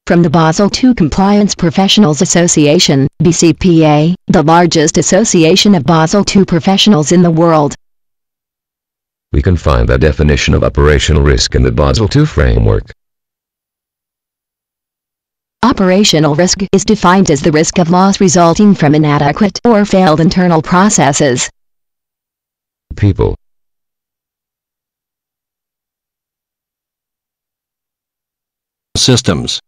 From the Basel II Compliance Professionals Association, BCPA, the largest association of Basel II professionals in the world. We can find the definition of operational risk in the Basel II framework. Operational risk is defined as the risk of loss resulting from inadequate or failed internal processes, people, systems,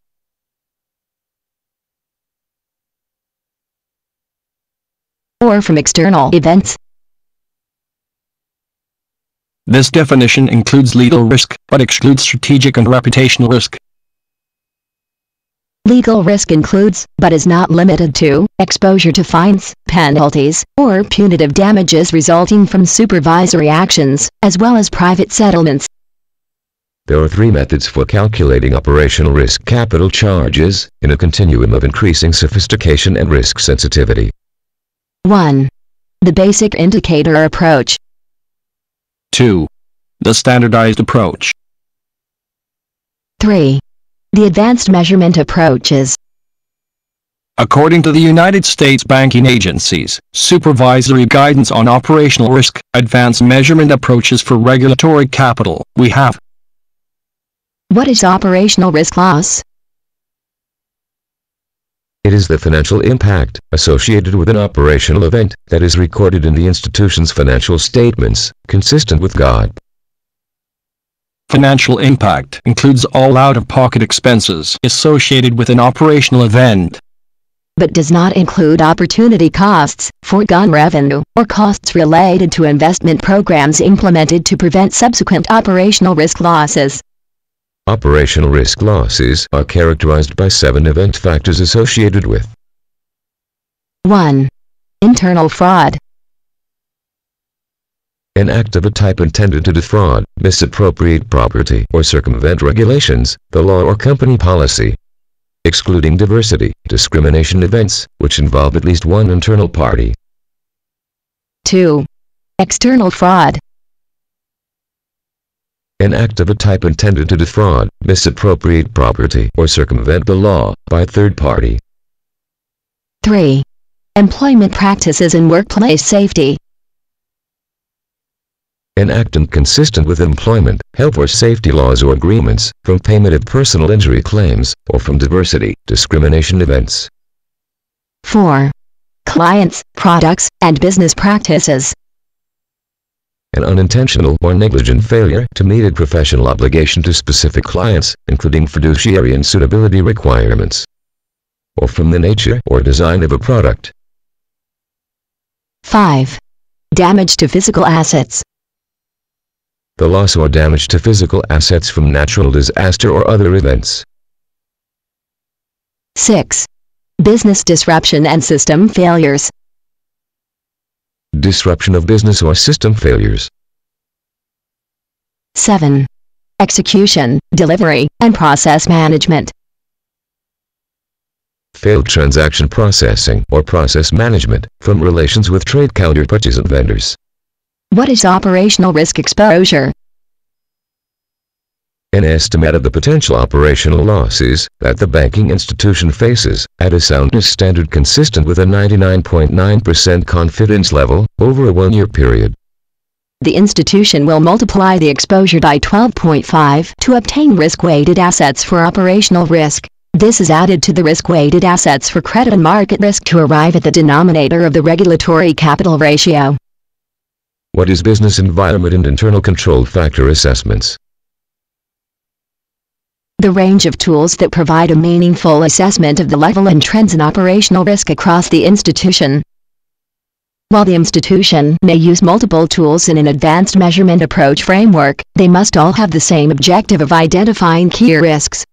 or from external events. This definition includes legal risk, but excludes strategic and reputational risk. Legal risk includes, but is not limited to, exposure to fines, penalties, or punitive damages resulting from supervisory actions, as well as private settlements. There are three methods for calculating operational risk capital charges, in a continuum of increasing sophistication and risk sensitivity. 1. The basic indicator approach. 2. The standardized approach. 3. The advanced measurement approaches. According to the United States banking agencies, supervisory guidance on operational risk, advanced measurement approaches for regulatory capital, we have. What is operational risk loss? It is the financial impact associated with an operational event that is recorded in the institution's financial statements, consistent with GAAP. Financial impact includes all out-of-pocket expenses associated with an operational event, but does not include opportunity costs, foregone revenue, or costs related to investment programs implemented to prevent subsequent operational risk losses. Operational risk losses are characterized by 7 event factors associated with 1. Internal fraud. An act of a type intended to defraud, misappropriate property, or circumvent regulations, the law or company policy. Excluding diversity, discrimination events, which involve at least one internal party. 2. External fraud. An act of a type intended to defraud, misappropriate property, or circumvent the law, by a third party. 3. Employment practices and workplace safety. An act inconsistent with employment, health or safety laws or agreements, from payment of personal injury claims, or from diversity, discrimination events. 4. Clients, products, and business practices. An unintentional or negligent failure to meet a professional obligation to specific clients, including fiduciary and suitability requirements, or from the nature or design of a product. 5. Damage to physical assets. The loss or damage to physical assets from natural disaster or other events. 6. Business disruption and system failures. Disruption of business or system failures. 7. Execution, delivery, and process management. Failed transaction processing or process management, from relations with trade counterparties and vendors. What is operational risk exposure? An estimate of the potential operational losses that the banking institution faces, at a soundness standard consistent with a 99.9% confidence level, over a one-year period. The institution will multiply the exposure by 12.5 to obtain risk-weighted assets for operational risk. This is added to the risk-weighted assets for credit and market risk to arrive at the denominator of the regulatory capital ratio. What is business environment and internal control factor assessments? The range of tools that provide a meaningful assessment of the level and trends in operational risk across the institution. While the institution may use multiple tools in an advanced measurement approach framework, they must all have the same objective of identifying key risks.